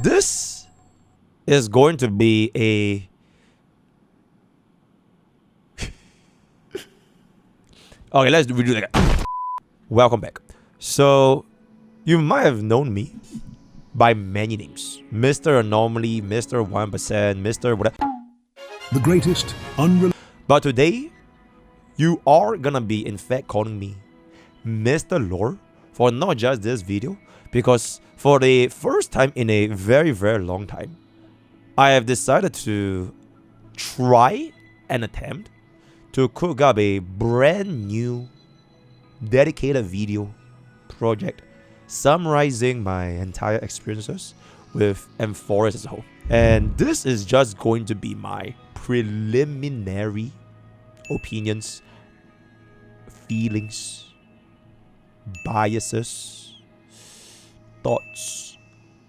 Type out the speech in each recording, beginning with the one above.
This is going to be a okay, let's redo that. Welcome back. So you might have known me by many names. Mr. Anomaly, Mr. 1%, Mr. whatever. The greatest But today, you are gonna be in fact calling me Mr. Lore for not just this video, because for the first time in a very, very long time, I have decided to try and attempt to cook up a brand new dedicated video project summarizing my entire experiences with M4S as a whole. And this is just going to be my preliminary opinions, feelings, biases, thoughts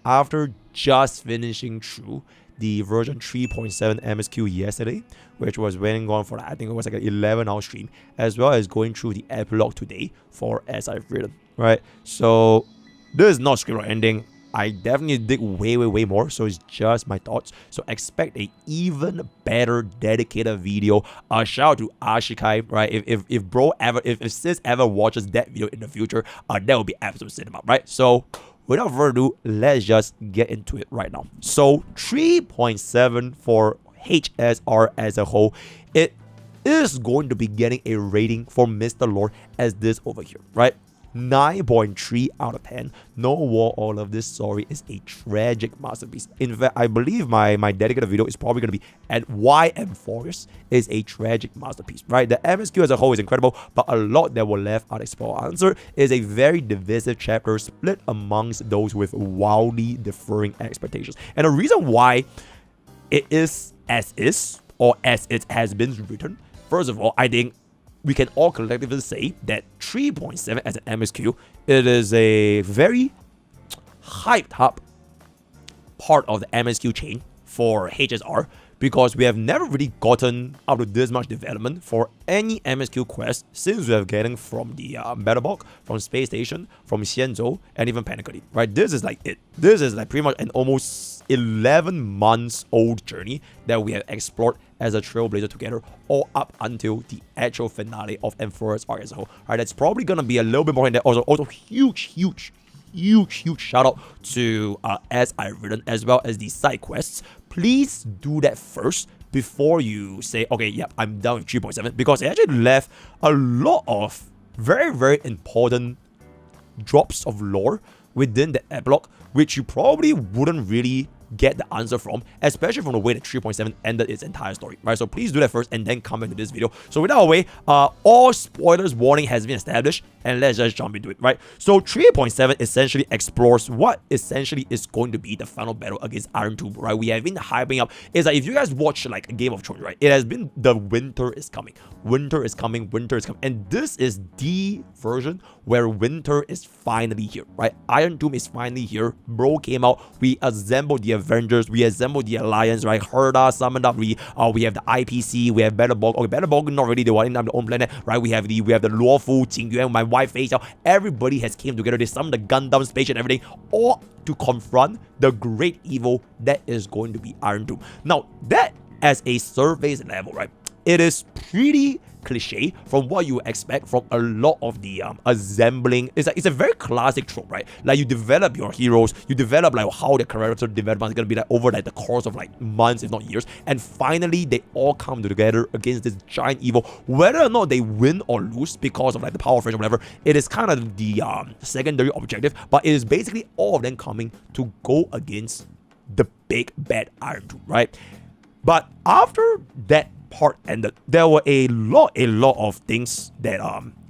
after just finishing through the version 3.7 MSQ yesterday, which was running on for, I think it was like an 11-hour stream, as well as going through the epilogue today for As I've Written, right? So this is not script or ending. I definitely dig way more, so it's just my thoughts. So expect a even better dedicated video. Shout out to Ashikai, right? If sis ever watches that video in the future, that would be absolute cinema, right? So without further ado, let's just get into it right now. So 3.7 for HSR as a whole, it is going to be getting a rating for Mr. Lore as this over here, right? 9.3 out of 10. No war, all of this story is a tragic masterpiece. In fact, I believe my dedicated video is probably going to be at why M4S is a tragic masterpiece, right? The MSQ as a whole is incredible, but a lot that were left unexplored. Answer is a very divisive chapter split amongst those with wildly differing expectations. And the reason why it is as is, or as it has been written, first of all, I think we can all collectively say that 3.7 as an MSQ, it is a very hyped up part of the MSQ chain for HSR, because we have never really gotten up to this much development for any MSQ quest since we have getting from the Battlebog, from Space Station, from Xianzhou, and even Panicity, right? This is like it. This is like pretty much an almost 11 months old journey that we have explored as a trailblazer together, all up until the actual finale of M4S arc as a whole. Right, that's probably gonna be a little bit more in that. Also huge shout out to As I've Written, as well as the side quests. Please do that first before you say, okay, yeah, I'm done with 3.7, because it actually left a lot of very important drops of lore within the epilogue, which you probably wouldn't really get the answer from, especially from the way that 3.7 ended its entire story, right? So please do that first and then come into this video. So without a way, all spoilers warning has been established, and let's just jump into it, right? So 3.7 essentially explores what essentially is going to be the final battle against Irontomb, right? We have been hyping up. It's like, if you guys watch like Game of Thrones, right? It has been the winter is coming, and this is the version where winter is finally here, right? Irontomb is finally here. Bro came out. We assembled the Avengers, we assembled the Alliance, right? Herda summoned up. We have the IPC, we have Battlebog. Okay, Battlebog not really the one on their own planet, right? We have the Luofu, Qingyuan, my wife face out. Everybody has came together. They summoned the Gundam space and everything, all to confront the great evil that is going to be Irontomb. Now, that as a surface level, right? It is pretty cliche from what you expect from a lot of the assembling. It's a very classic trope, right? Like, you develop your heroes, you develop like how the character development is gonna be like over like the course of like months, if not years, and finally they all come together against this giant evil. Whether or not they win or lose because of like the power of friendship or whatever, it is kind of the secondary objective, but it is basically all of them coming to go against the big bad Irontomb, right? But after that part ended, there were a lot of things that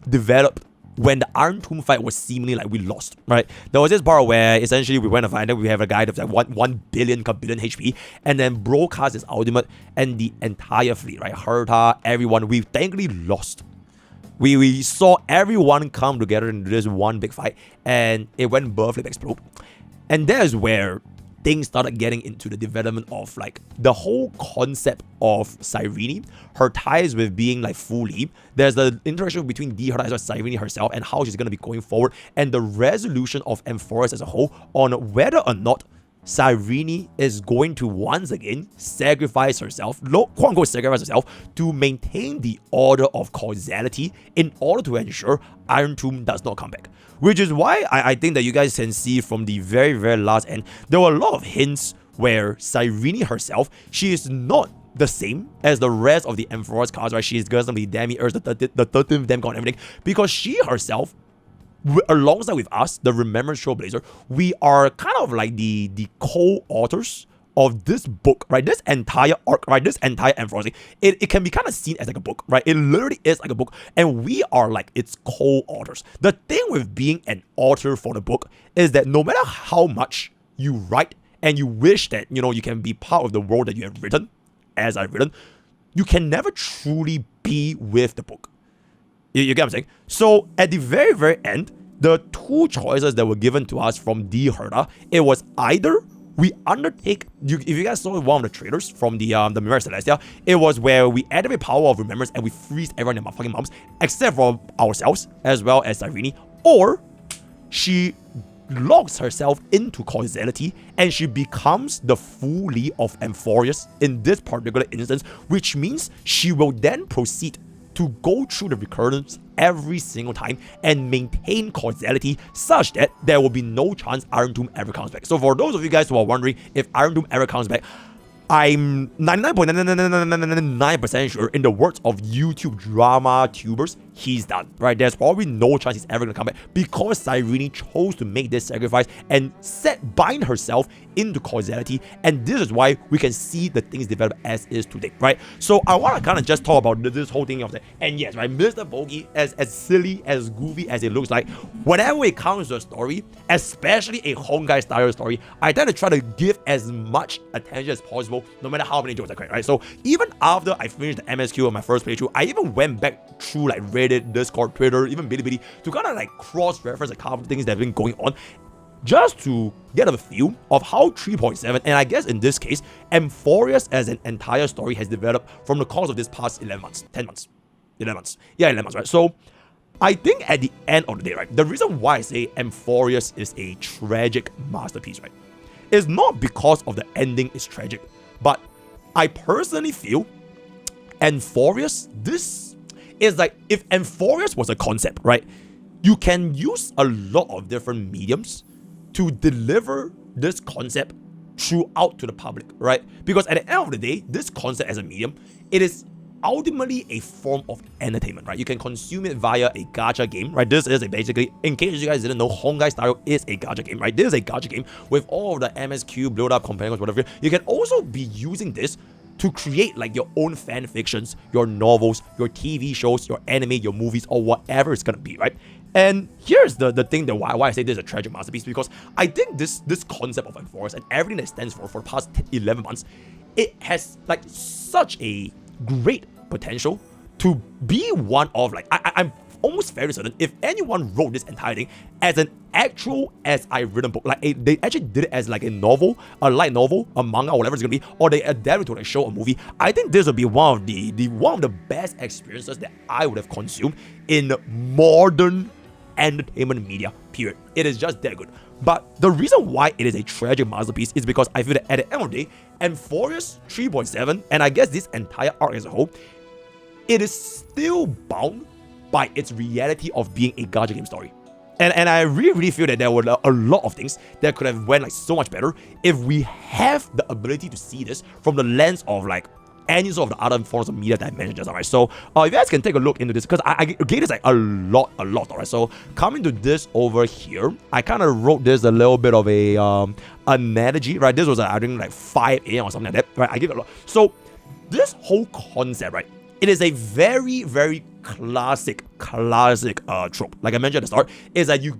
developed when the Irontomb fight was seemingly like we lost, right? There was this part where essentially we went to find that we have a guy that's like 1 billion HP, and then bro cast his ultimate, and the entire fleet, right? Herta, everyone, we thankfully lost. We saw everyone come together into this one big fight, and it went flip explode. And there's where things started getting into the development of like the whole concept of Cyrene, her ties with being like full leap. There's the interaction between her ties with Cyrene herself and how she's going to be going forward, and the resolution of M4S as a whole on whether or not Cyrene is going to once again sacrifice herself, quote unquote sacrifice herself, to maintain the order of causality in order to ensure Irontomb does not come back. Which is why I think that you guys can see from the very, very last end, there were a lot of hints where Cyrene herself, she is not the same as the rest of the Amphora's cards, right? She is going to be Demi-Urge, the 13th Demigod and everything, because she herself, alongside with us, the Remembrance Trailblazer, we are kind of like the co-authors of this book, right? This entire arc, right? This entire Amphora's, it can be kind of seen as like a book, right? It literally is like a book, and we are like its co-authors. The thing with being an author for the book is that no matter how much you write and you wish that, you know, you can be part of the world that you have written, as I've written, you can never truly be with the book. You get what I'm saying? So at the very, very end, the two choices that were given to us from the Herda, it was either we undertake, if you guys saw one of the trailers from the Mirror Celestia, it was where we activate Power of Remembrance and we freeze everyone in my fucking mums, except for ourselves, as well as Cyrene, or she locks herself into causality and she becomes the Fully of Amphorius in this particular instance, which means she will then proceed to go through the recurrence every single time and maintain causality such that there will be no chance Irontomb ever comes back. So for those of you guys who are wondering if Irontomb ever comes back, I'm 99.999% sure, in the words of YouTube drama tubers, he's done, right? There's probably no chance he's ever gonna come back because Cyrene chose to make this sacrifice and bind herself into causality, and this is why we can see the things develop as is today, right? So I want to kind of just talk about this whole thing of that. And yes, right, MrPokke, as silly, as goofy as it looks like, whenever it comes to a story, especially a Honkai style story, I tend to try to give as much attention as possible, no matter how many jokes I create, right? So even after I finished the MSQ on my first playthrough, I even went back through like Reddit, Discord, Twitter, even Bilibili to kind of like cross-reference a couple of things that have been going on, just to get a feel of how 3.7, and I guess in this case, Amphorius as an entire story has developed from the course of this past 11 months, 10 months, 11 months. Yeah, 11 months, right? So I think at the end of the day, right, the reason why I say Amphorius is a tragic masterpiece, right, is not because of the ending is tragic, but I personally feel Amphorius, this is like, if Amphorius was a concept, right, you can use a lot of different mediums to deliver this concept throughout to the public, right? Because at the end of the day, this concept as a medium, it is ultimately a form of entertainment, right? You can consume it via a gacha game, right? This is basically, in case you guys didn't know, Honkai style is a gacha game, right? This is a gacha game with all of the MSQ, build up, companions, whatever. You can also be using this to create like your own fan fictions, your novels, your TV shows, your anime, your movies, or whatever it's gonna be, right? And here's the thing that why I say this is a tragic masterpiece, because I think this concept of Amphorius and everything that it stands for the past 11 months, it has like such a great potential to be one of like, I'm almost fairly certain if anyone wrote this entire thing as an actual written book, like they actually did it as like a novel, a light novel, a manga, or whatever it's gonna be, or they adapted to a show or movie, I think this would be one of the best experiences that I would have consumed in modern entertainment media, period. It is just that good. But the reason why it is a tragic masterpiece is because I feel that at the end of the day, Amphorius 3.7, and I guess this entire arc as a whole, it is still bound by its reality of being a gacha game story. And I really feel that there were a lot of things that could have went like so much better if we have the ability to see this from the lens of like any sort of the other forms of media that I mentioned just now, right? So you guys can take a look into this, because I gave this like a lot, alright? So coming to this over here, I kind of wrote this a little bit of a analogy, right? This was I think like 5 a.m. or something like that, right? I give it a lot. So this whole concept, right, it is a very, very classic trope. Like I mentioned at the start, is that you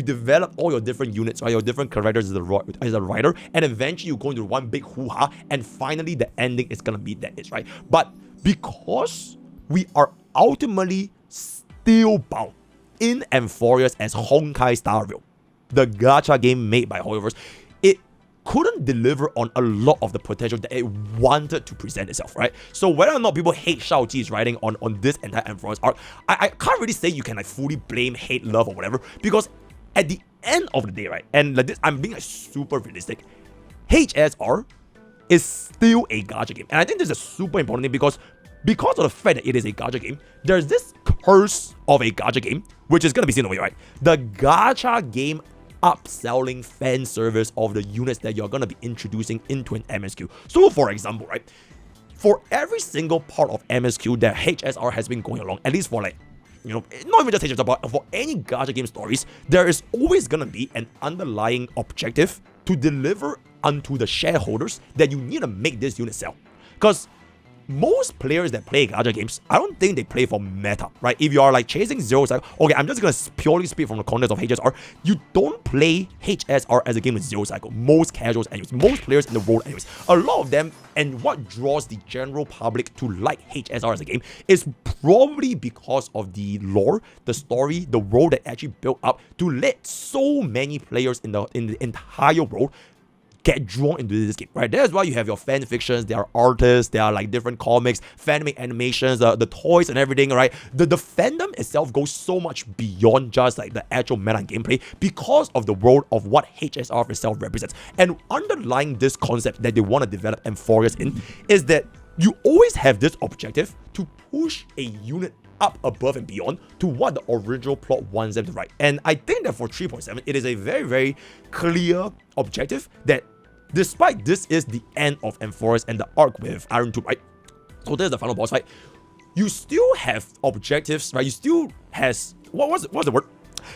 develop all your different units, right? Your different characters as a writer, and eventually you go into one big hoo-ha, and finally the ending is gonna be that is, right? But because we are ultimately still bound in Amphorius as Honkai Star Rail, the gacha game made by Hoyoverse, it couldn't deliver on a lot of the potential that it wanted to present itself, right? So whether or not people hate Shao Ti's writing on this entire Amphorius arc, I can't really say you can like fully blame, hate, love, or whatever, because at the end of the day, right, and like this, I'm being like super realistic, HSR is still a gacha game. And I think this is a super important thing because of the fact that it is a gacha game, there's this curse of a gacha game, which is going to be seen over here, right? The gacha game upselling fan service of the units that you're going to be introducing into an MSQ. So, for example, right, for every single part of MSQ that HSR has been going along, at least for like, you know, not even just HSR, but for any gacha game stories, there is always going to be an underlying objective to deliver unto the shareholders that you need to make this unit sell. Because most players that play gacha games, I don't think they play for meta, right? If you are like chasing zero cycle, okay, I'm just gonna purely speak from the context of HSR. You don't play HSR as a game with zero cycle. Most casuals anyways, most players in the world anyways. A lot of them, and what draws the general public to like HSR as a game is probably because of the lore, the story, the world that actually built up to let so many players in the entire world get drawn into this game, right? That's why you have your fan fictions, there are artists, there are like different comics, fan-made animations, the toys and everything, right? The fandom itself goes so much beyond just like the actual meta and gameplay because of the world of what HSR itself represents. And underlying this concept that they want to develop Amphorius in is that you always have this objective to push a unit up above and beyond to what the original plot wants them to write. And I think that for 3.7, it is a very, very clear objective that despite this is the end of Amphorius and the arc with Irontomb, right? So this is the final boss fight. You still have objectives, right? You still has what's the word?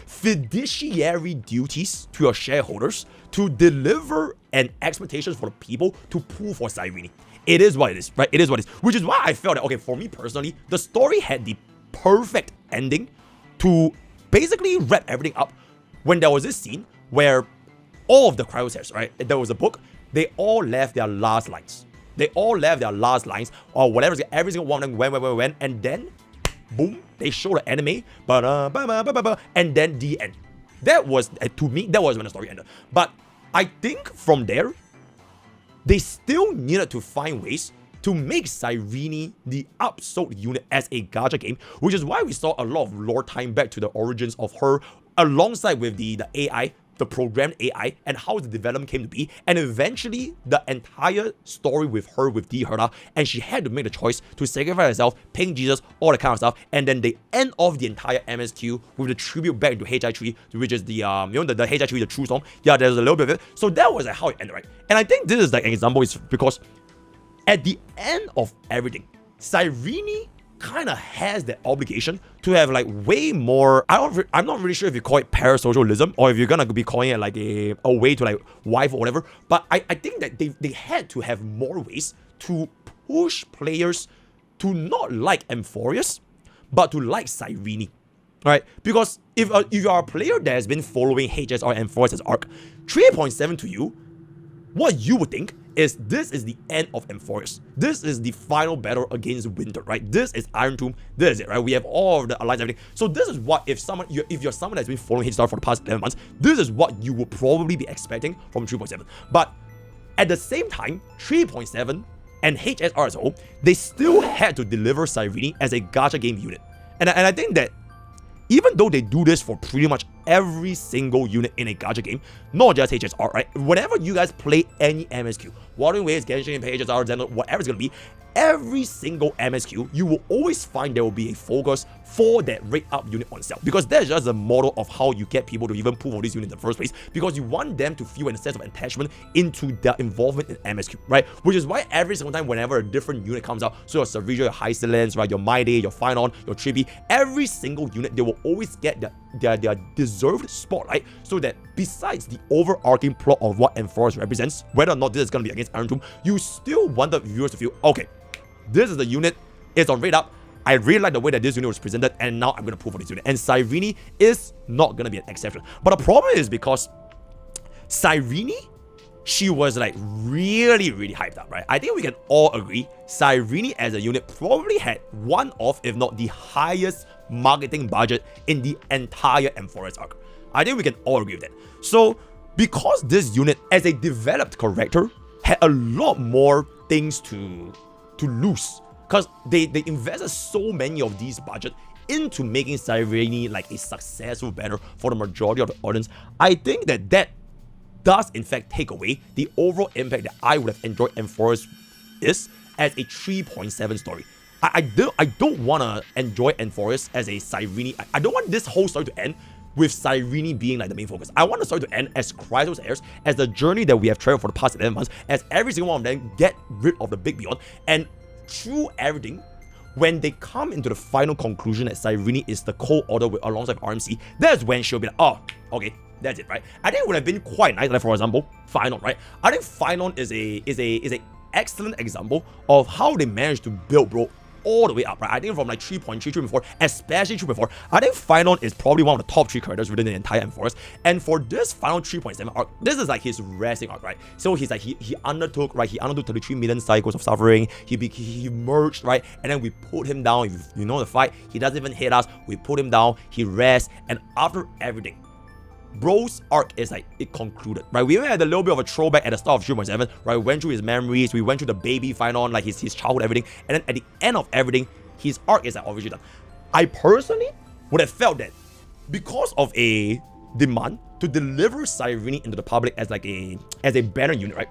Fiduciary duties to your shareholders to deliver an expectations for the people to pull for Cyrene. It is what it is, right? It is what it is. Which is why I felt that, okay, for me personally, the story had the perfect ending to basically wrap everything up when there was this scene where all of the Cryosers, right? There was a book. They all left their last lines. They all left their last lines or whatever. Every single one of them went, and then boom, they show the anime, and then the end. That was, to me, that was when the story ended. But I think from there, they still needed to find ways to make Cyrene the upsold unit as a gacha game, which is why we saw a lot of lore time back to the origins of her alongside with the AI, the programmed AI, and how the development came to be, and eventually the entire story with her with D Herda, and she had to make the choice to sacrifice herself, ping Jesus, all that kind of stuff, and then they end off the entire MSQ with the tribute back to HI3, which is the the HI3, the true song. Yeah, there's a little bit of it. So that was like how it ended, right? And I think this is like an example is because at the end of everything, Cyrene kind of has that obligation to have like way more. I'm not really sure if you call it parasocialism or if you're gonna be calling it like a way to like wife or whatever. But I think that they had to have more ways to push players to not like Amphorius, but to like Cyrene. Right? Because if you are a player that has been following HSR and Amphorius' arc, 3.7 to you, what you would think is this is the end of Amphorius. This is the final battle against Winter, right? This is Irontomb. This is it, right? We have all of the allies, everything. So this is what if you're someone that's been following HSR for the past 11 months, this is what you would probably be expecting from 3.7. But at the same time, 3.7 and HSR as a whole, they still had to deliver Cyrene as a gacha game unit. And I think that even though they do this for pretty much every single unit in a gacha game, not just HSR, right? Whenever you guys play any MSQ, Wuthering Waves, Genshin, HSR, Xeno, whatever it's gonna be, every single MSQ, you will always find there will be a focus for that rate up unit on sale. Because that's just the model of how you get people to even pull for this unit in the first place. Because you want them to feel a sense of attachment into their involvement in MSQ, right? Which is why every single time whenever a different unit comes out, so your Savija, your Hysilence, right, your My Day, your Phainon, your Trippy, every single unit, they will always get their deserved spotlight, so that besides the overarching plot of what Amphorius represents, whether or not this is going to be against Irontomb, you still want the viewers to feel, okay, this is the unit, it's on rate up, I really like the way that this unit was presented, and now I'm going to pull for this unit. And Cyrene is not going to be an exception. But the problem is because Cyrene, she was like really, really hyped up, right? I think we can all agree Cyrene as a unit probably had one of, if not the highest marketing budget in the entire Amphorius arc. I think we can all agree with that. So because this unit as a developed character had a lot more things to lose, because they invested so many of these budget into making Cyrene like a successful banner for the majority of the audience, I think that does in fact take away the overall impact that I would have enjoyed Enforced is as a 3.7 story. I don't want to enjoy Enforced as a Cyrene. I don't want this whole story to end with Cyrene being like the main focus. I want the story to end as Chrysos airs, as the journey that we have traveled for the past 11 months, as every single one of them get rid of the big beyond, and through everything, when they come into the final conclusion that Cyrene is the co-order alongside RMC, that's when she'll be like, oh, okay, that's it, right? I think it would have been quite nice, like for example, Phainon, right? I think Phainon is a excellent example of how they managed to build, bro, all the way up, right? I think from like 3.3, 3.4, especially 3.4, I think Phainon is probably one of the top 3 characters within the entire Enforced. And for this final 3.7 arc, this is like his resting arc, right? So he's like, he undertook 33 million cycles of suffering. He merged, right? And then we put him down. If you know the fight, he doesn't even hit us. We put him down. He rests, and after everything, bro's arc is like, it concluded, right? We even had a little bit of a throwback at the start of 3.7, right? We went through his memories, we went through the baby Phainon, like his childhood, everything, and then at the end of everything, his arc is like officially done. I personally would have felt that because of a demand to deliver Cyrene into the public as like a banner unit, right?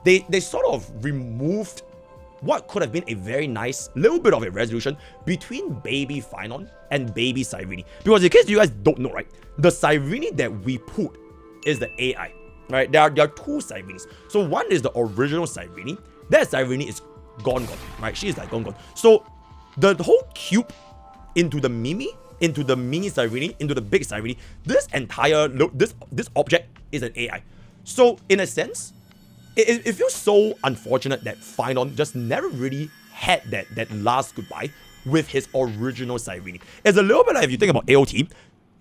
They sort of removed what could have been a very nice little bit of a resolution between baby Phainon and baby Cyrene. Because in case you guys don't know, right, the Cyrene that we put is the AI, right? There are 2 Cyrenes. So one is the original Cyrene. That Cyrene is gone, right? She is like gone. So the whole cube into the mini Cyrene, into the big Cyrene, this entire this object is an AI. So in a sense, it feels so unfortunate that Phainon just never really had that last goodbye with his original Cyrene. It's a little bit like if you think about AOT,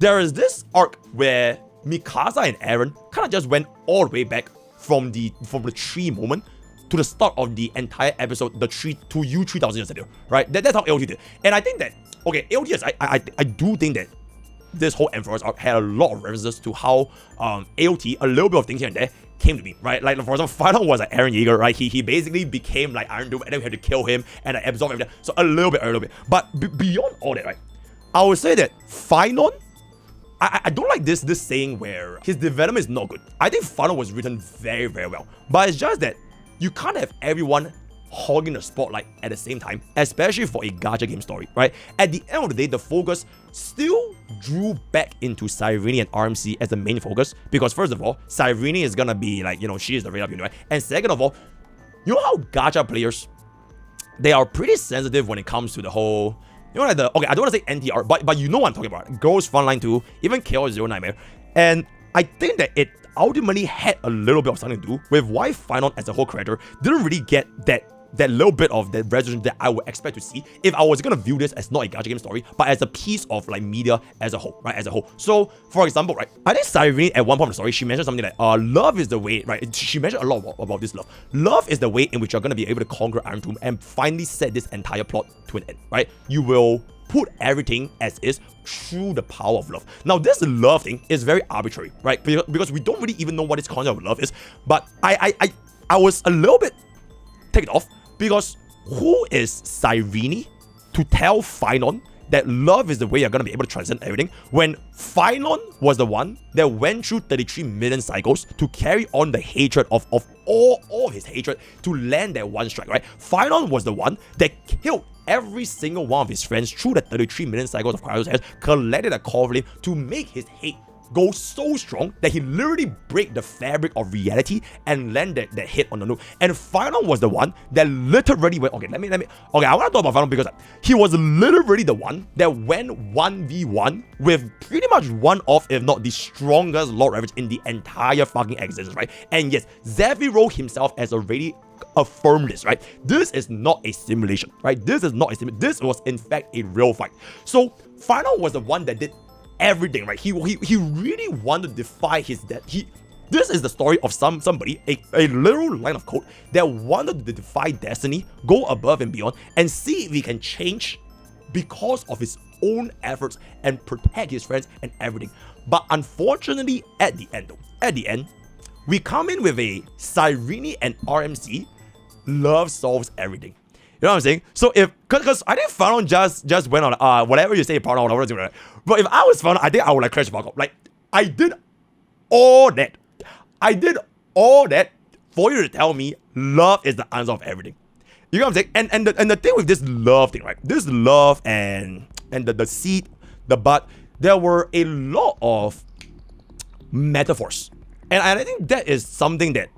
there is this arc where Mikasa and Eren kind of just went all the way back from the tree moment to the start of the entire episode, the tree to you 3000 years ago, right? That's how AOT did. And I think that, okay, AOT is, I do think that this whole Enforced arc had a lot of references to how AOT, a little bit of things here and there, came to be, right? Like for example, Phainon was like Eren Yeager, right? He basically became like Irontomb, and then we had to kill him and absorb everything. So a little bit. But beyond all that, right? I would say that Phainon, I don't like this saying where his development is not good. I think Phainon was written very, very well. But it's just that you can't have everyone hogging the spotlight at the same time, especially for a gacha game story, right? At the end of the day, the focus still drew back into Cyrene and RMC as the main focus, because first of all, Cyrene is gonna be like, you know, she is the radar unit, right? And second of all, you know how gacha players, they are pretty sensitive when it comes to the whole, you know, like okay, I don't want to say NTR, but you know what I'm talking about. Girls Frontline 2, even Chaos Zero Nightmare. And I think that it ultimately had a little bit of something to do with why Phainon as a whole character didn't really get that little bit of the resolution that I would expect to see if I was gonna view this as not a gacha game story, but as a piece of like media as a whole, right? As a whole. So, for example, right, I think Cyrene at one point of the story, she mentioned something like, love is the way, right? She mentioned a lot about this love. Love is the way in which you're gonna be able to conquer Irontomb and finally set this entire plot to an end, right? You will put everything as is through the power of love. Now, this love thing is very arbitrary, right? Because we don't really even know what this concept of love is. But I was a little bit taken off, because who is Cyrene to tell Phainon that love is the way you're gonna be able to transcend everything, when Phainon was the one that went through 33 million cycles to carry on the hatred of all his hatred to land that one strike, right? Phainon was the one that killed every single one of his friends through the 33 million cycles of Chrysos, collected a core flame to make his hate go so strong that he literally break the fabric of reality and land that hit on the nuke. And Phainon was the one that literally went, okay, I want to talk about Phainon because he was literally the one that went 1v1 with pretty much one of, if not the strongest Lord Ravage in the entire fucking existence, right? And yes, Zephyro himself has already affirmed this, right? This is not a simulation, right? This is not a simulation. This was in fact a real fight. So Phainon was the one that did everything, right? He really wanted to defy his death. This is the story of somebody, a literal line of code that wanted to defy destiny, go above and beyond, and see if he can change because of his own efforts and protect his friends and everything. But unfortunately, at the end, we come in with a Cyrene and RMC. Love solves everything. You know what I'm saying? So because I think Phainon just went on whatever you say, partner, whatever. But if I was Phainon, I think I would like crash fuck up. Like, I did all that. I did all that for you to tell me love is the answer of everything. You know what I'm saying? And the thing with this love thing, right? This love and the seed, the bud, there were a lot of metaphors. And I think that is something that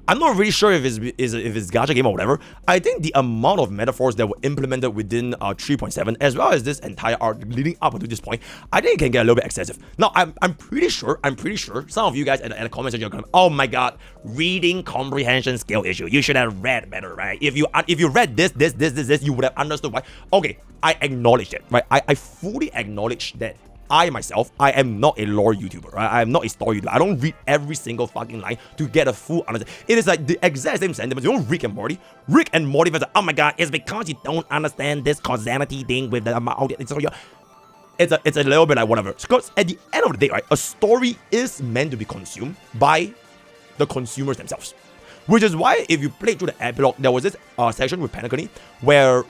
I'm not really sure if it's gacha game or whatever. I think the amount of metaphors that were implemented within 3.7, as well as this entire arc leading up to this point, I think it can get a little bit excessive. Now, I'm pretty sure some of you guys at the comment section are going, oh my god, reading comprehension skill issue. You should have read better, right? If you read this, you would have understood why. Okay, I acknowledge it, right? I fully acknowledge that. I myself, I am not a lore YouTuber, right? I am not a story YouTuber. I don't read every single fucking line to get a full understanding. It is like the exact same sentiment. You know Rick and Morty? Rick and Morty was like, oh my god, it's because you don't understand this causality thing with the amount. It's a little bit like whatever. Because at the end of the day, right, a story is meant to be consumed by the consumers themselves. Which is why if you played through the epilogue, there was this section with Panacony where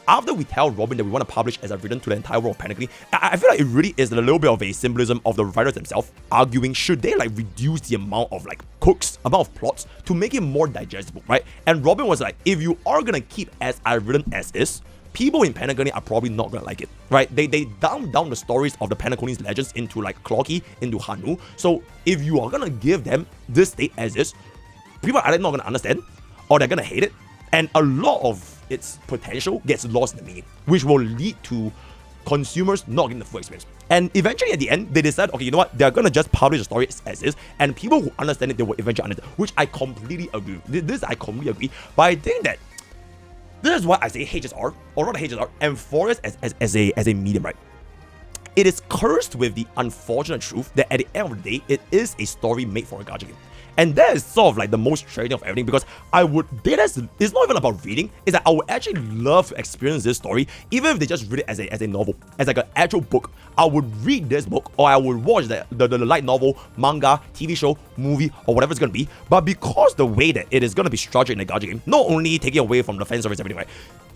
after we tell Robin that we want to publish as a written to the entire world of Panacony, I feel like it really is a little bit of a symbolism of the writers themselves arguing should they like reduce the amount of like hooks, amount of plots to make it more digestible, right? And Robin was like, if you are gonna keep as I written as is, people in Panacony are probably not gonna like it, right? They dumb down the stories of the Panacony's legends into like Clocky, into Hanu. So if you are gonna give them this state as is, people are either not gonna understand or they're gonna hate it, and a lot of its potential gets lost in the meaning, which will lead to consumers not getting the full experience. And eventually at the end, they decide, okay, you know what, they're gonna just publish the story as is, and people who understand it, they will eventually understand, which I completely agree. This I completely agree, but I think that this is why I say HSR, or not HSR, and Forest as a medium, right? It is cursed with the unfortunate truth that at the end of the day, it is a story made for a gacha game. And that is sort of like the most trading of everything, because it's not even about reading, it's that I would actually love to experience this story, even if they just read it as a novel, as like an actual book. I would read this book, or I would watch the light novel, manga, TV show, movie, or whatever it's gonna be. But because the way that it is gonna be structured in a gacha game, not only taking away from the fan service and everything, right?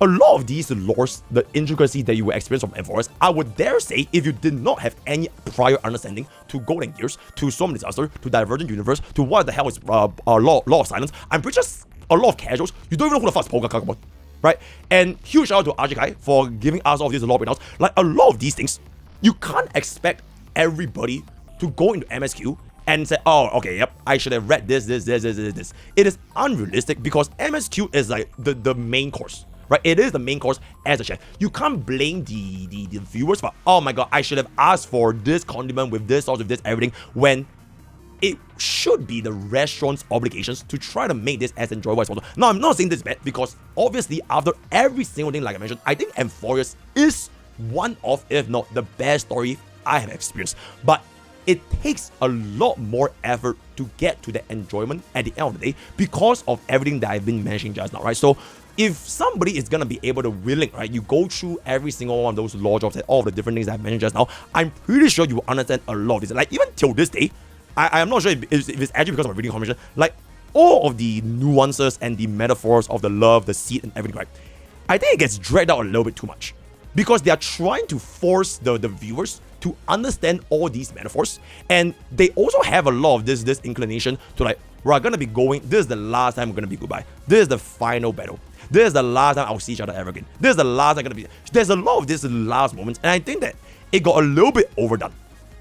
A lot of these lores, the intricacy that you will experience from Enforced, I would dare say, if you did not have any prior understanding to Golden Gears, to Storm Disaster, to Divergent Universe, to what the hell is Law of Silence, I'm pretty sure a lot of casuals, you don't even know who the fuck is Polka Kakabon, right? And huge shout out to Archikai for giving us all of these lore breakdowns. Like a lot of these things, you can't expect everybody to go into MSQ and say, oh, okay, yep, I should have read this. It is unrealistic because MSQ is like the main course. Right, it is the main course as a chef. You can't blame the viewers for, oh my god, I should have asked for this condiment with this sauce, with this everything, when it should be the restaurant's obligations to try to make this as enjoyable as possible. Now, I'm not saying this bad because obviously after every single thing like I mentioned, I think Amphorius is one of, if not the best story I have experienced. But it takes a lot more effort to get to the enjoyment at the end of the day because of everything that I've been mentioning just now, right? So if somebody is gonna be able to willing, right, you go through every single one of those law jobs and all of the different things I've mentioned just now, I'm pretty sure you will understand a lot of this. Like even till this day, I am not sure if it's actually because of reading comprehension, like all of the nuances and the metaphors of the love, the seed and everything, right? I think it gets dragged out a little bit too much because they are trying to force the viewers to understand all these metaphors, and they also have a lot of this inclination to like, we're gonna be going, this is the last time we're gonna be goodbye, this is the final battle, this is the last time I'll see each other ever again, this is the last I'm gonna be. There's a lot of these last moments, and I think that it got a little bit overdone.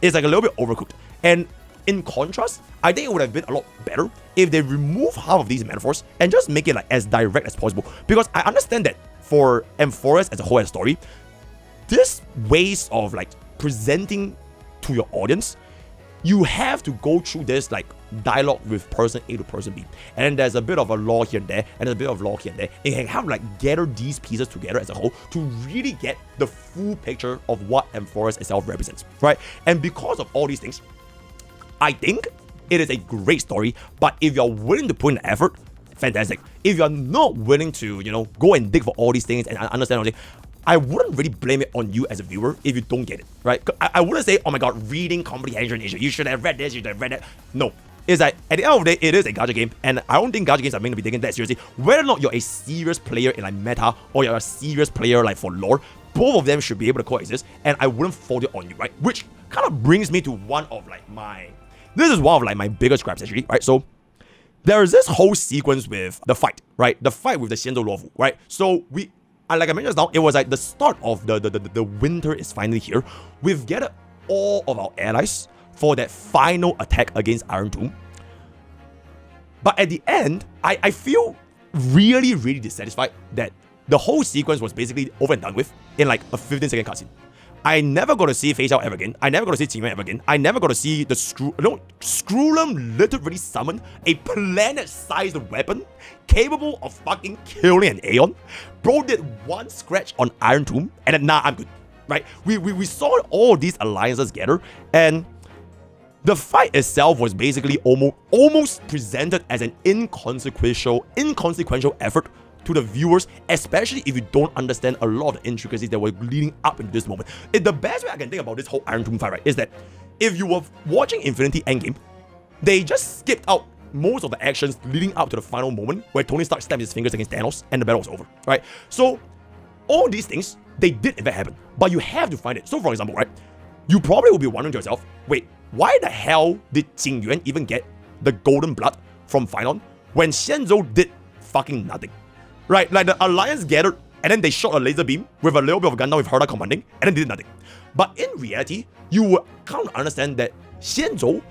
It's like a little bit overcooked. And in contrast, I think it would have been a lot better if they remove half of these metaphors and just make it like as direct as possible. Because I understand that for Amphorus as a whole as a story, this ways of like presenting to your audience, you have to go through this like dialogue with person A to person B, and then there's a bit of a law here and there, and there's a bit of law here and there. It can help like gather these pieces together as a whole to really get the full picture of what Amphorus itself represents, right? And because of all these things, I think it is a great story. But if you're willing to put in the effort, fantastic. If you're not willing to, you know, go and dig for all these things and understand all these, I wouldn't really blame it on you as a viewer if you don't get it, right? I wouldn't say, oh my god, reading comprehension issue, you should have read this, you should have read that. No. It's like, at the end of the day, it is a gacha game, and I don't think gacha games are meant to be taken that seriously. Whether or not you're a serious player in like meta, or you're a serious player like for lore, both of them should be able to coexist, and I wouldn't fault it on you, right? Which kind of brings me to one of like my this is one of like my biggest gripes actually, right? So there is this whole sequence with the fight, right? The fight with the Xianzhou Luofu, right? So like I mentioned just now, it was like the start of the winter is finally here. We've gathered all of our allies for that final attack against Irontomb. But at the end, I feel really, really dissatisfied that the whole sequence was basically over and done with in like a 15-second cutscene. I never got to see Fei Xiao ever again. I never got to see Qingyan ever again. I never got to see the Screwlum literally summoned a planet-sized weapon capable of fucking killing an Aeon. Bro did one scratch on Irontomb and then nah, I'm good. Right? We saw all these alliances gather, and the fight itself was basically almost presented as an inconsequential effort to the viewers, especially if you don't understand a lot of the intricacies that were leading up into this moment. The best way I can think about this whole Irontomb fight, right, is that if you were watching Infinity Endgame, they just skipped out most of the actions leading up to the final moment where Tony Stark stabbed his fingers against Thanos and the battle was over, right? So all these things, they did in fact happen, but you have to find it. So for example, right, you probably will be wondering to yourself, wait, why the hell did Qingyuan even get the golden blood from Phainon when Xianzhou did fucking nothing? Right, like the alliance gathered and then they shot a laser beam with a little bit of gundown with Herda commanding and then did nothing. But in reality, you will kind of understand that Xianzhou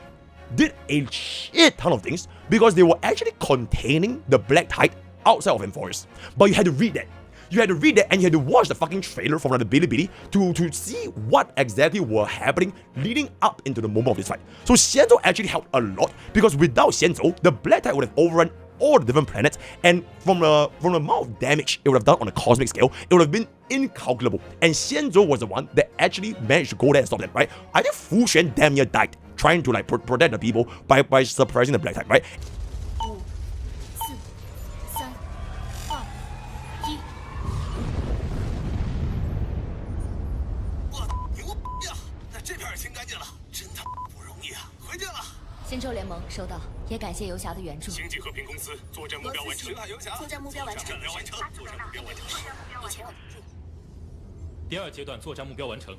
did a shit ton of things because they were actually containing the Black Tide outside of Forest. But you had to read that. You had to read that and you had to watch the fucking trailer from the Bilibili to see what exactly were happening leading up into the moment of this fight. So Xianzhou actually helped a lot because without Xianzhou, the Black Tide would have overrun all the different planets, and from the amount of damage it would have done on a cosmic scale, it would have been incalculable. And Xianzhou was the one that actually managed to go there and stop that, right? I think Fu Xuan damn near died trying to like protect the people by suppressing the Black Tide, right? 5、4、3、2、1。哇，牛呀！那这片儿清干净了，真他妈不容易啊！回见了。 新洲联盟收到，也感谢游侠的援助。星际和平公司作战目标完成。作战目标完成。作战完成。作战目标完成。以前有注意。第二阶段作战目标完成。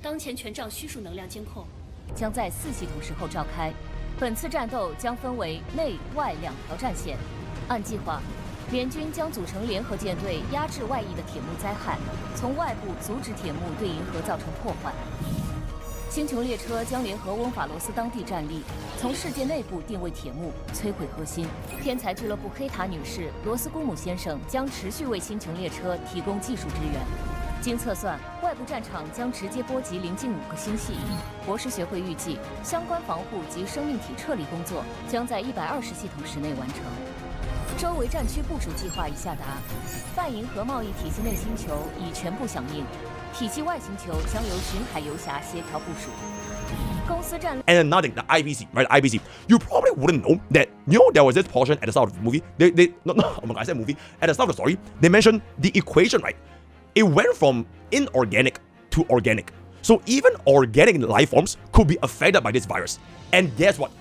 当前权杖虚数能量监控将在4系统时候召开。本次战斗将分为内外2条战线。按计划，联军将组成联合舰队压制外溢的铁幕灾害，从外部阻止铁幕对银河造成破坏。 星穹列车将联合翁法罗斯当地战力，从世界内部定位铁幕，摧毁核心。天才俱乐部黑塔女士、罗斯姑母先生将持续为星穹列车提供技术支援。经测算，外部战场将直接波及邻近5个星系。博士学会预计，相关防护及生命体撤离工作将在120系统时内完成。周围战区部署计划已下达，半银河贸易体系内星球已全部响应。 体系外星球将由巡海游侠协调部署。公司战略 And another thing, the IPC, right? The IPC. You probably wouldn't know that. You know, there was this portion at the start of the movie. Oh my god, I said movie. At the start of the story, they mentioned the equation, right? It went from inorganic to organic. So even organic life forms could be affected by this virus. And guess what?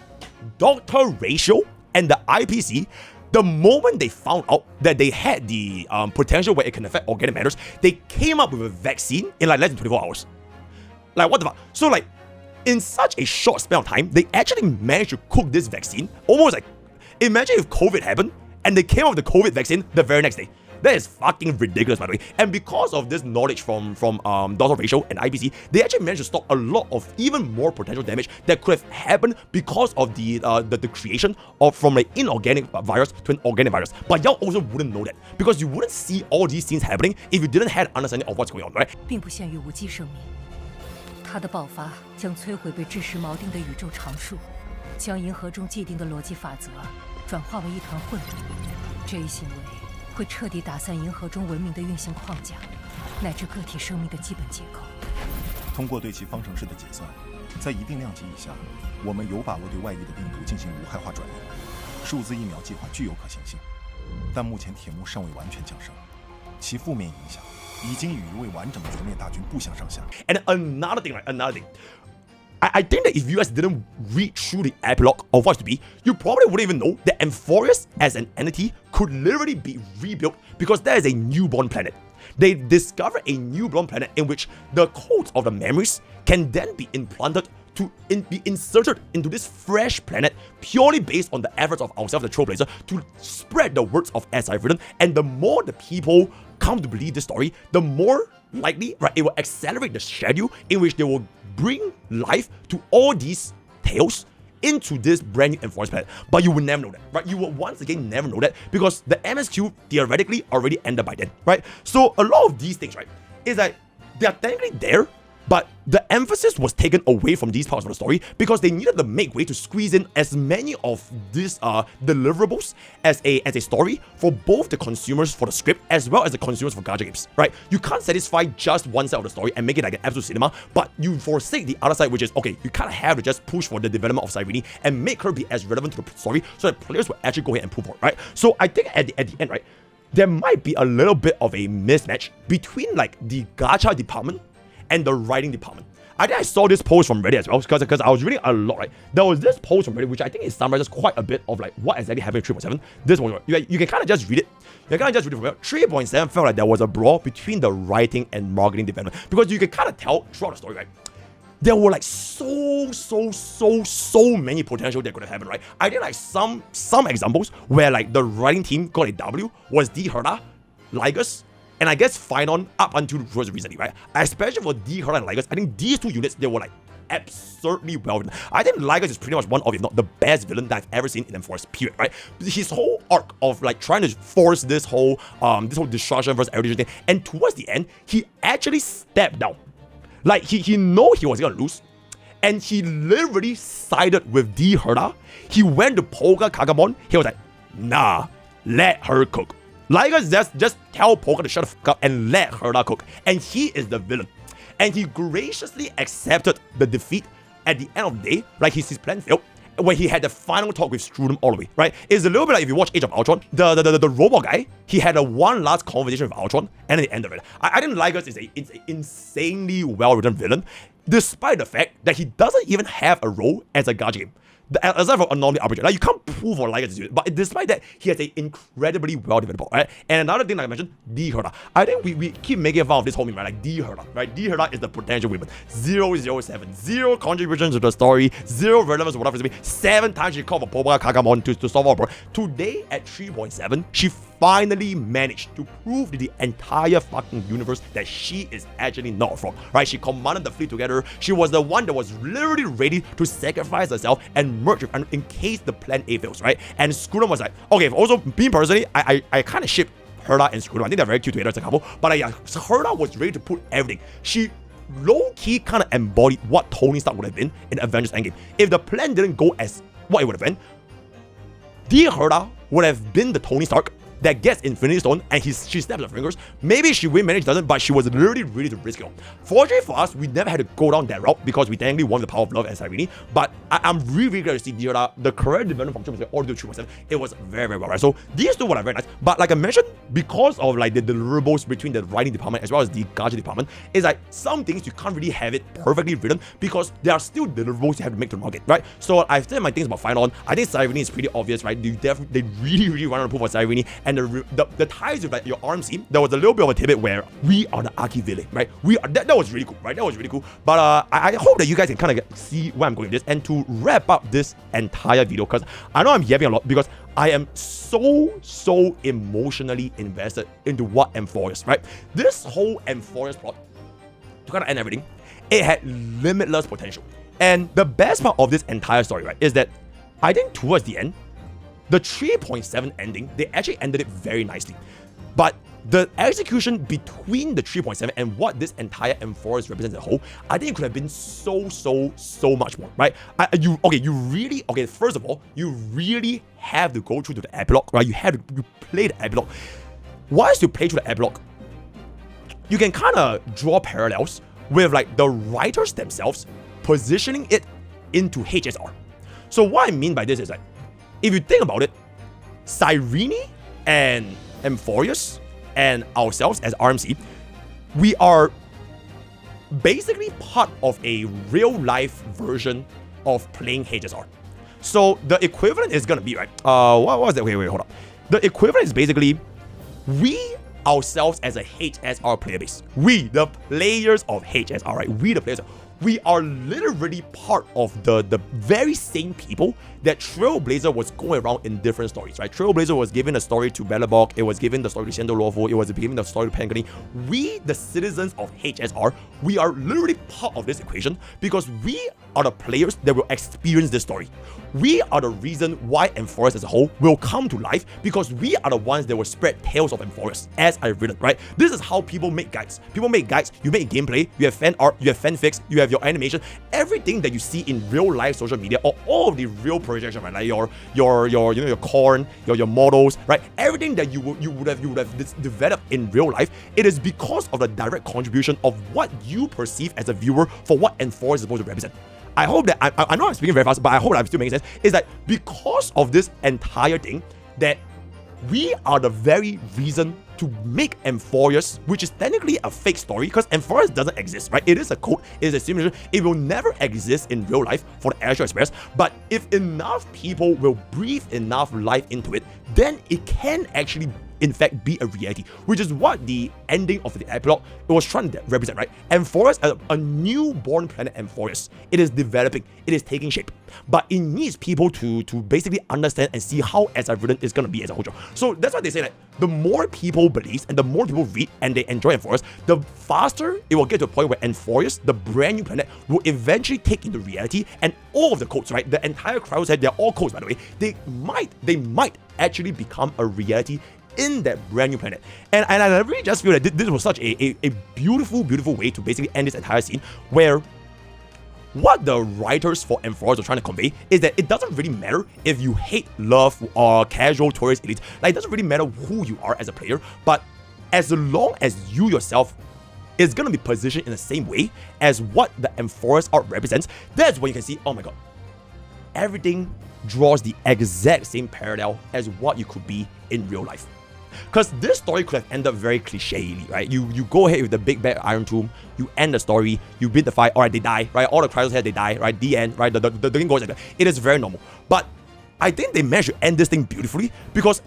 Dr. Ratio and the IPC. The moment they found out that they had the potential where it can affect organic matters, they came up with a vaccine in like less than 24 hours. Like, what the fuck? So, like, in such a short span of time, they actually managed to cook this vaccine. Almost like, imagine if COVID happened and they came up with the COVID vaccine the very next day. That is fucking ridiculous, by the way. And because of this knowledge from Dr. Ratio and IPC, they actually managed to stop a lot of even more potential damage that could have happened because of the creation of from an inorganic virus to an organic virus. But y'all also wouldn't know that because you wouldn't see all these things happening if you didn't have an understanding of what's going on, right? 并不限于无机生命，它的爆发将摧毁被制式锚定的宇宙常数，将银河中既定的逻辑法则转化为一团混沌。这一行为 会彻底打散银河中文明的运行框架，乃至个体生命的基本结构。通过对其方程式的解算，在一定量级以下，我们有把握对外溢的病毒进行无害化转移。数字疫苗计划具有可行性，但目前铁幕尚未完全降生，其负面影响已经与一位完整的全面大军不相上下。And another thing, right? Another thing. I think that if you guys didn't read through the epilogue of what's to be, you probably wouldn't even know that Amphorius as an entity could literally be rebuilt because there is a newborn planet. They discover a newborn planet in which the codes of the memories can then be implanted to be inserted into this fresh planet purely based on the efforts of ourselves, the Trailblazer, to spread the words of Cyrene. And the more the people come to believe this story, the more likely, right, it will accelerate the schedule in which they will bring life to all these tales into this brand new enforced planet. But you will never know that, right? You will once again never know that because the MSQ theoretically already ended by then, right? So a lot of these things, right, is that they are technically there, but the emphasis was taken away from these parts of the story because they needed to make way to squeeze in as many of these deliverables as a story for both the consumers for the script as well as the consumers for gacha games, right? You can't satisfy just one side of the story and make it like an absolute cinema, but you forsake the other side, which is, okay, you kind of have to just push for the development of Cyrene and make her be as relevant to the story so that players will actually go ahead and pull for it, right? So I think at the end, right, there might be a little bit of a mismatch between like the gacha department and the writing department. I think I saw this post from Reddit as well because I was reading a lot, right? There was this post from Reddit which I think it summarizes quite a bit of like what exactly happened in 3.7. This one, you can kind of just read it. You can kind of just read it from here. 3.7 felt like there was a brawl between the writing and marketing development because you can kind of tell throughout the story, right? There were like so many potential that could have happened, right? I think like some examples where like the writing team got a W was D. Herda, Ligus, and I guess Phainon up until recently, right? Especially for D. Herda and Ligus, I think these two units, they were like absurdly well written. I think Ligus is pretty much one of, if not the best villain that I've ever seen in Enforced, period, right? His whole arc of like trying to force this whole destruction versus erudition thing, and towards the end, he actually stepped down. Like he know he was gonna lose, and he literally sided with D. Herda. He went to Pokke Kagamon. He was like, nah, let her cook. Ligus just tell Pokke to shut the fuck up and let Herda cook. And he is the villain. And he graciously accepted the defeat at the end of the day, like his plan failed, when he had the final talk with Strudem all the way, right? It's a little bit like if you watch Age of Ultron, the robot guy, he had a one last conversation with Ultron, and at the end of it, I think Ligus is an insanely well-written villain, despite the fact that he doesn't even have a role as a gacha game. Aside from anomaly arbitrator, like you can't prove for Ligus to do it, but despite that, he has an incredibly well-developed plot, right? And another thing, like I mentioned, D. Herda. I think we keep making fun of this whole meme, right? Like D. Herda, right? D. Herda is the potential woman. 007, zero contribution to the story, zero relevance to whatever it's 7 times she called for Pokke Kagamon to solve our problem. Today at 3.7, she finally managed to prove to the entire fucking universe that she is actually not a fraud, right? She commanded the fleet together. She was the one that was literally ready to sacrifice herself and merge with in case the plan A fails, right? And Screwdom was like, okay, also, me personally, I kind of ship Herda and Screwdom. I think they're very cute together as a couple, but yeah, Herda was ready to put everything. She low-key kind of embodied what Tony Stark would have been in Avengers Endgame. If the plan didn't go as what it would have been, dear Herda would have been the Tony Stark that gets Infinity Stone and she snaps her fingers. Maybe she will manage, doesn't, but she was literally ready to risk it all. Fortunately for us, we never had to go down that route because we technically won the power of love and Cyrene. But I'm really glad to see Dira, the career development from 2.7 all the way to 3.7. It was very, very well, right? So these two were very nice. But like I mentioned, because of like the deliverables between the writing department as well as the gacha department, is like some things you can't really have it perfectly written because there are still deliverables you have to make to the market, right? So I've said my things about Phainon. I think Cyrene is pretty obvious, right? They really want to prove for Cyrene. And the ties with like your RMC, there was a little bit of a tidbit where we are the Aki villain, right? We are that was really cool, right? That was really cool. But I hope that you guys can kind of see where I'm going with this. And to wrap up this entire video, because I know I'm yapping a lot because I am so emotionally invested into what M4 is, right? This whole M4 plot, to kind of end everything, it had limitless potential. And the best part of this entire story, right, is that I think towards the end, the 3.7 ending, they actually ended it very nicely. But the execution between the 3.7 and what this entire M4 represents as a whole, I think it could have been so much more, right? First of all, you really have to go through to the epilogue, right? You have to play the epilogue. Once you play through the epilogue, you can kind of draw parallels with like the writers themselves positioning it into HSR. So what I mean by this is like, if you think about it, Cyrene and Amphorius and ourselves as RMC, we are basically part of a real-life version of playing HSR. So the equivalent is gonna be, right? What was that? Wait, hold up. The equivalent is basically we ourselves as a HSR player base. We, the players of HSR, right? We, the players, we are literally part of the very same people that Trailblazer was going around in different stories, right? Trailblazer was giving a story to Belobog, it was giving the story to Shendo Lawful, it was giving the story to Pankani. We, the citizens of HSR, we are literally part of this equation because we are the players that will experience this story. We are the reason why Enforcers as a whole will come to life because we are the ones that will spread tales of Enforcers, as I've written, right? This is how people make guides. People make guides, you make gameplay, you have fan art, you have fanfics, you have your animation, everything that you see in real life social media or all of the real projection, right? Like your corn, your models, right? Everything that you would have developed in real life, it is because of the direct contribution of what you perceive as a viewer for what Enforcers is supposed to represent. I hope that, I know I'm speaking very fast, but I hope I'm still making sense, is that because of this entire thing, that we are the very reason to make Enforcers, which is technically a fake story, because Enforcers doesn't exist, right? It is a code, it is a simulation, it will never exist in real life for the actual experience, but if enough people will breathe enough life into it, then it can actually in fact be a reality, which is what the ending of the epilogue was trying to represent, right? Enforcers, a newborn planet Enforcers, it is developing, it is taking shape, but it needs people to basically understand and see how as I've written is going to be as a whole. So that's why they say that the more people believe and the more people read and they enjoy Enforcers, the faster it will get to a point where Enforcers, the brand new planet, will eventually take into reality, and all of the codes, right? The entire crowd said they're all codes, by the way. They might actually become a reality in that brand new planet. And I really just feel that this was such a beautiful way to basically end this entire scene, where what the writers for Enforcers are trying to convey is that it doesn't really matter if you hate, love, or casual tourist elites. Like, it doesn't really matter who you are as a player, but as long as you yourself is gonna be positioned in the same way as what the Enforcers art represents, that's when you can see, oh my god, everything draws the exact same parallel as what you could be in real life. Because this story could have ended very cliche-y, right? You go ahead with the big bad Irontomb, you end the story, you beat the fight, alright, they die, right? All the Cryos here, they die, right? The end, right? The thing goes like that. It is very normal. But I think they managed to end this thing beautifully because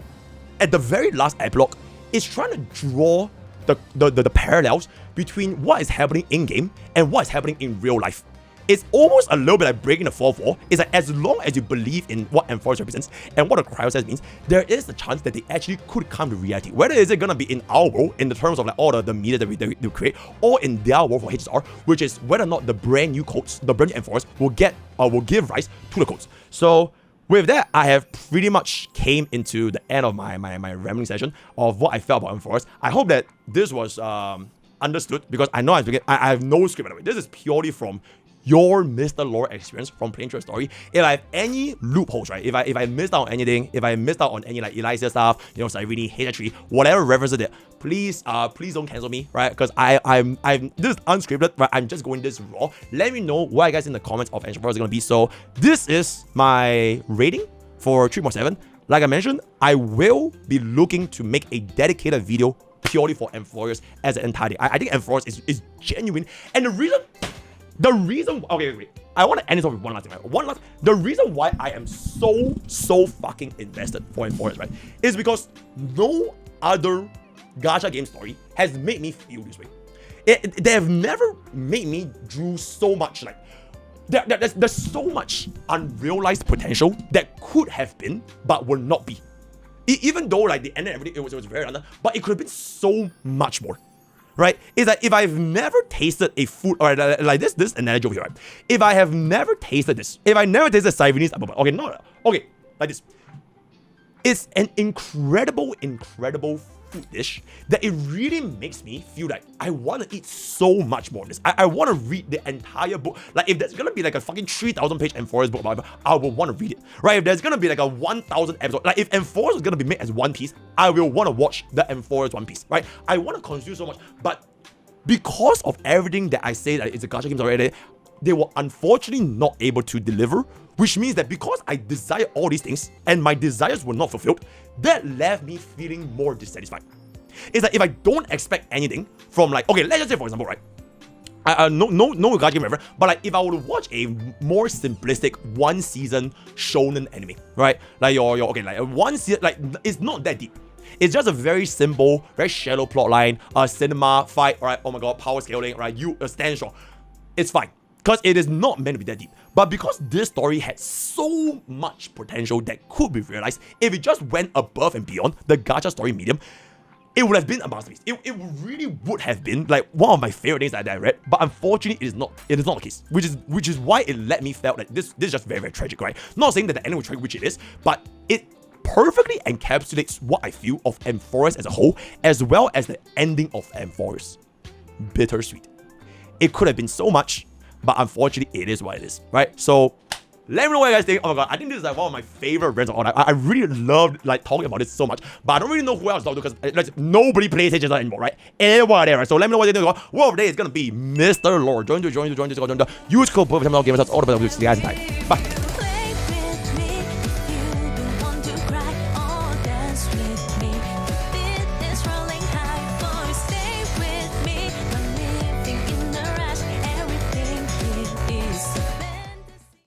at the very last epilogue, it's trying to draw the parallels between what is happening in-game and what is happening in real life. It's almost a little bit like breaking the fourth wall. It's like as long as you believe in what Enforcers represents and what the cryo means, there is the chance that they actually could come to reality. Whether is it gonna be in our world, in the terms of like all the media that we create, or in their world for HSR, which is whether or not the brand new codes, the brand new Enforcers will give rise to the codes. So with that, I have pretty much came into the end of my rambling session of what I felt about Enforcers. I hope that this was understood, because I know I have no script, by the way. This is purely from your Mr. Lore experience from playing through a story. If I have any loopholes, right? If I missed out on anything, if I missed out on any like Elysia stuff, you know, Cyrene, Hater Tree, whatever references there, please don't cancel me, right? Because I'm this is unscripted, right? I'm just going this raw. Let me know what you guys in the comments of Enforcers is gonna be. So this is my rating for 3.7. Like I mentioned, I will be looking to make a dedicated video purely for Enforcers as an entirety. I think Enforcers is genuine, and the reason, okay, wait. I want to end this off with one last thing, right? The reason why I am so fucking invested for Enforcers, right, is because no other gacha game story has made me feel this way. They have never made me drew so much, like, there's so much unrealized potential that could have been, but will not be. Even though, like, the end and everything, it was very random, but it could have been so much more. Right? It's like if I've never tasted a food, or like this analogy over here, right? If I have never tasted this, if I never tasted Cyrene, okay, like this. It's an incredible food dish that it really makes me feel like I want to eat so much more of this. I want to read the entire book. Like, if there's gonna be like a fucking 3,000 page Enforcers book about it, I will want to read it. Right? If there's gonna be like a 1,000 episode, like if Enforcers is gonna be made as One Piece, I will want to watch the Enforcers One Piece. Right? I want to consume so much, but because of everything that I say that it's a gacha game already, they were unfortunately not able to deliver, which means that because I desire all these things and my desires were not fulfilled, that left me feeling more dissatisfied. It's like if I don't expect anything from, like, okay, let's just say for example, right? No gacha game reference, but like if I were to watch a more simplistic one season shonen anime, right? Like your okay, like one season, like it's not that deep. It's just a very simple, very shallow plot line, cinema, fight, right? Oh my god, power scaling, right? You stand strong. It's fine. because it is not meant to be that deep. But because this story had so much potential that could be realized if it just went above and beyond the gacha story medium, it would have been a masterpiece. It really would have been like one of my favorite things that I read. But unfortunately, it is not the case. Which is why it let me felt like this is just very, very tragic, right? Not saying that the ending was tragic, which it is, but it perfectly encapsulates what I feel of Amphoris as a whole, as well as the ending of Amphoris. Bittersweet. It could have been so much, but unfortunately, it is what it is, right? So let me know what you guys think. Oh my god, I think this is like one of my favorite brands of all time. I really loved like talking about this so much, but I don't really know who else to talk to because like, nobody plays HSL anymore, right? Everybody there, right? So let me know what you think. Word of the day is gonna be Mr. Lord. Join the use code gamers. That's all the best. See you guys in time. Bye.